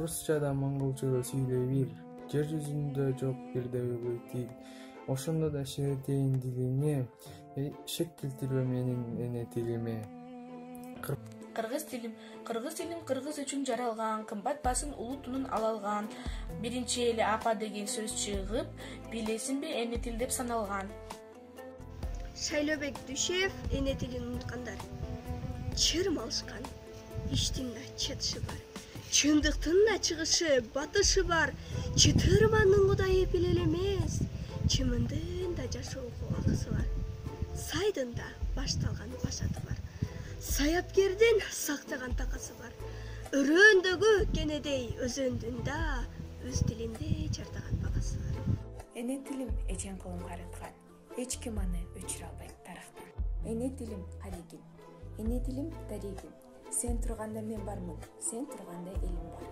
орусча да монголча да сүйлөй бир. Жер жүзүндө жок бирдей тил. Ошондо да шеретейин дилине шек келтирбе менин эне тилиме. Кыргыз тилим кыргыз үчүн жаралган, кымбат басын улутунун алалган. Биринчи эле апа деген сөз чыгып, билесиңби эне тил деп саналган. Шайлообек Дүйшев эне тилин унуткандар. Чырым алышкан. Иштин да чытышы бар. Чындыктын да чыгышы, батышы бар. Чытырмандын кудайы биле эмес. Чымындын да жашоого акысы бар. Сайдын да башталган башаты бар. Саяпкердин сактаган такасы бар. Өрөөндөгү кенедей өзөндүн да өз тилинде жардаган багасы бар. Эне тилим эжен колум карыткан. Эч ким аны өчүрө албайт тарактан. Эне тилим калегим. Эне тилим дарегим. Сен турганда мен бармын, сен турганда элим бар.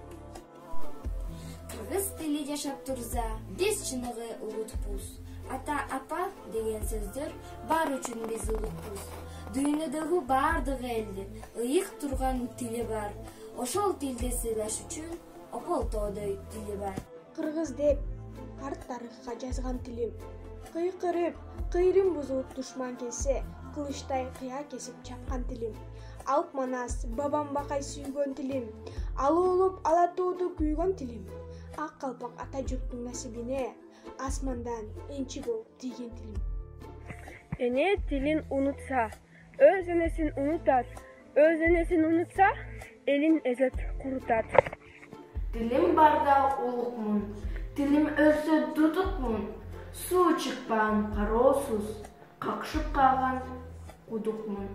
Кыргыз тили жашап турса, биз чыныгы улутпуз. Ата, апа деген сөздөр бар үчүн биз улутпуз. Дүйнөдөгү бардык элдин ыйык турган тили бар. Ошол тилди сыйлаш үчүн Ополтоодой тили бар. Кыргыз деп карт тарыхка жазган тилим. Кыйкырып, кыйрым бузулуп душман келсе, кылычтай кыя кесип чапкан тилим. Алп манас бабам бакай сүйгөн тилим. Алуулуп ала тооду күйгөн тилим. Ак калпак ата журттун насибине асмандан энчи болуп тийген тилим. Эне тилин унутса, өз энесин унутат. Өз энесин унутса, элин эзет курутат. Тилим барда улукмун, тилим өлсө дудукмун. Суу чыкпаган кароосуз, какшып калган кудукмун.